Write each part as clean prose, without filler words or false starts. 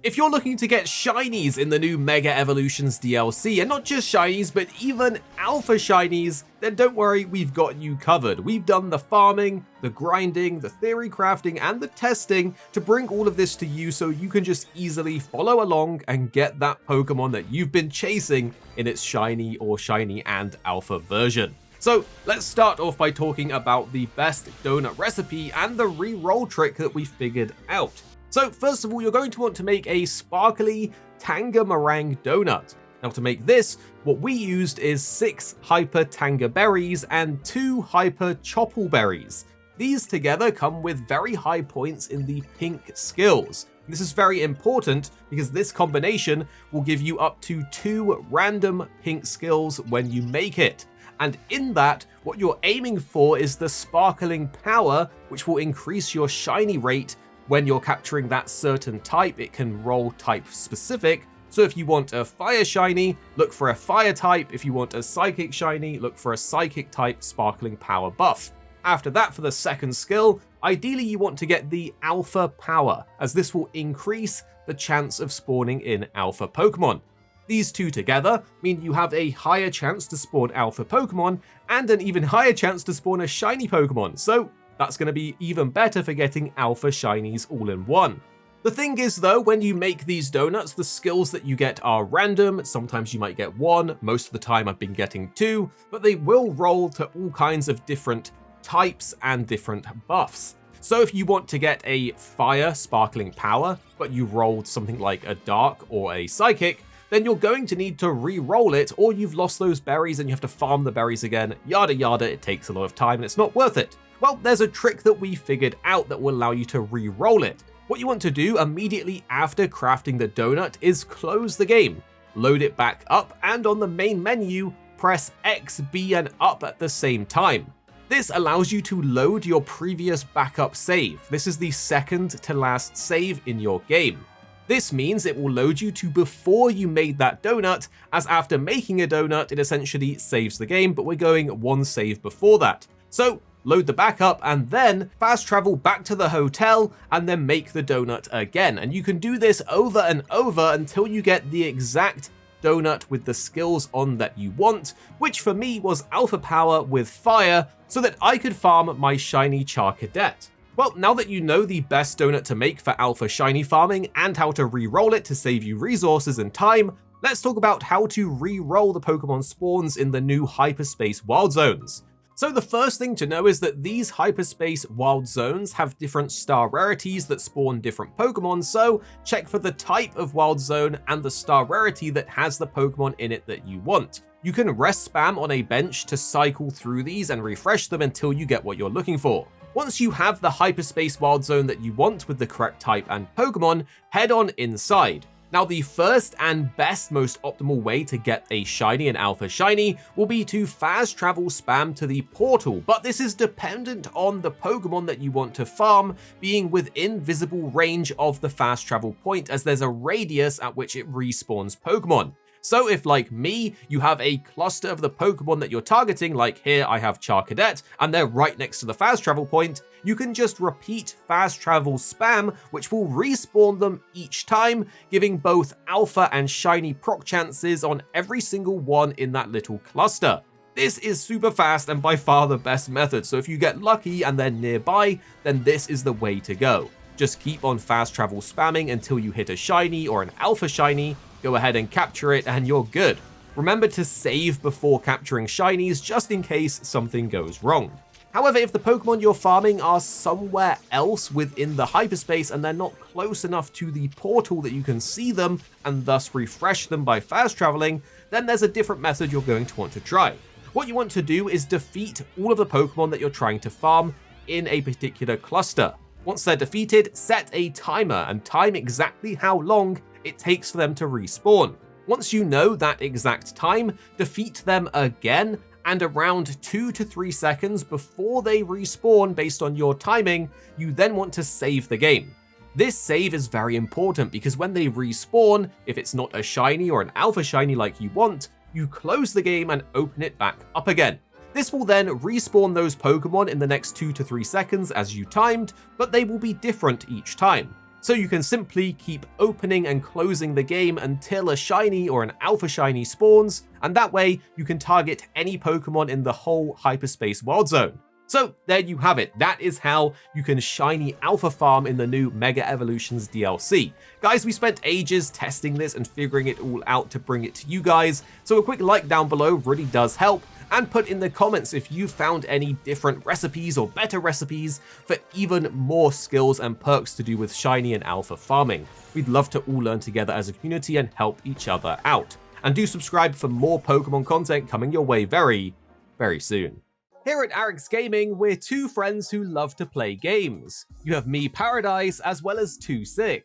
If you're looking to get shinies in the new Mega Evolutions DLC, and not just shinies, but even alpha shinies, then don't worry, we've got you covered. We've done the farming, the grinding, the theory crafting, and the testing to bring all of this to you so you can just easily follow along and get that Pokemon that you've been chasing in its shiny or shiny and alpha version. So let's start off by talking about the best donut recipe and the re-roll trick that we figured out. So first of all, you're going to want to make a sparkly Tanga Meringue donut. Now to make this, what we used is 6 Hyper Tanga berries and 2 Hyper Chopple berries. These together come with very high points in the pink skills. This is very important because this combination will give you up to 2 random pink skills when you make it. And in that, what you're aiming for is the sparkling power, which will increase your shiny rate. When you're capturing that certain type, it can roll type specific. So if you want a fire shiny, look for a fire type. If you want a psychic shiny, look for a psychic type sparkling power buff. After that, for the second skill, ideally you want to get the alpha power, as this will increase the chance of spawning in alpha Pokemon. These two together mean you have a higher chance to spawn alpha Pokemon and an even higher chance to spawn a shiny Pokemon. So that's going to be even better for getting alpha shinies all in one. The thing is though, when you make these donuts, the skills that you get are random. Sometimes you might get 1, most of the time I've been getting 2, but they will roll to all kinds of different types and different buffs. So if you want to get a fire sparkling power, but you rolled something like a dark or a psychic, then you're going to need to re-roll it, or you've lost those berries and you have to farm the berries again, yada yada. It takes a lot of time and it's not worth it. Well, there's a trick that we figured out that will allow you to re-roll it. What you want to do immediately after crafting the donut is close the game, load it back up, and on the main menu, press X, B, and up at the same time. This allows you to load your previous backup save. This is the second to last save in your game. This means it will load you to before you made that donut, as after making a donut, it essentially saves the game, but we're going one save before that. So load the backup and then fast travel back to the hotel and then make the donut again. And you can do this over and over until you get the exact donut with the skills on that you want, which for me was alpha power with fire, so that I could farm my shiny Charcadet. Well, now that you know the best donut to make for alpha shiny farming and how to re-roll it to save you resources and time, let's talk about how to re-roll the Pokemon spawns in the new Hyperspace Wild Zones. So the first thing to know is that these Hyperspace Wild Zones have different star rarities that spawn different Pokemon, so check for the type of Wild Zone and the star rarity that has the Pokemon in it that you want. You can rest spam on a bench to cycle through these and refresh them until you get what you're looking for. Once you have the Hyperspace Wild Zone that you want with the correct type and Pokemon, head on inside. Now, the first and best, most optimal way to get a shiny and alpha shiny will be to fast travel spam to the portal, but this is dependent on the Pokemon that you want to farm being within visible range of the fast travel point, as there's a radius at which it respawns Pokemon. So if, like me, you have a cluster of the Pokemon that you're targeting, like here I have Charcadet, and they're right next to the fast travel point, you can just repeat fast travel spam, which will respawn them each time, giving both alpha and shiny proc chances on every single one in that little cluster. This is super fast and by far the best method, so if you get lucky and they're nearby, then this is the way to go. Just keep on fast travel spamming until you hit a shiny or an alpha shiny, go ahead and capture it and you're good. Remember to save before capturing shinies just in case something goes wrong. However, if the Pokemon you're farming are somewhere else within the hyperspace and they're not close enough to the portal that you can see them and thus refresh them by fast traveling, then there's a different method you're going to want to try. What you want to do is defeat all of the Pokemon that you're trying to farm in a particular cluster. Once they're defeated, set a timer and time exactly how long it takes for them to respawn. Once you know that exact time, defeat them again, and around 2 to 3 seconds before they respawn based on your timing, you then want to save the game. This save is very important because when they respawn, if it's not a shiny or an alpha shiny like you want, you close the game and open it back up again. This will then respawn those Pokemon in the next 2 to 3 seconds as you timed, but they will be different each time. So you can simply keep opening and closing the game until a shiny or an alpha shiny spawns, and that way you can target any Pokemon in the whole Hyperspace Wild Zone. So there you have it. That is how you can shiny alpha farm in the new Mega Evolutions DLC. Guys, we spent ages testing this and figuring it all out to bring it to you guys, so a quick like down below really does help, and put in the comments if you found any different recipes or better recipes for even more skills and perks to do with shiny and alpha farming. We'd love to all learn together as a community and help each other out. And do subscribe for more Pokemon content coming your way very, very soon. Here at Arix Gaming, we're two friends who love to play games. You have me, Paradise, as well as 2-6.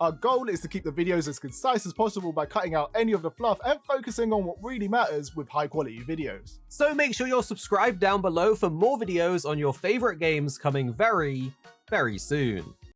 Our goal is to keep the videos as concise as possible by cutting out any of the fluff and focusing on what really matters with high quality videos. So make sure you're subscribed down below for more videos on your favorite games coming very, very soon.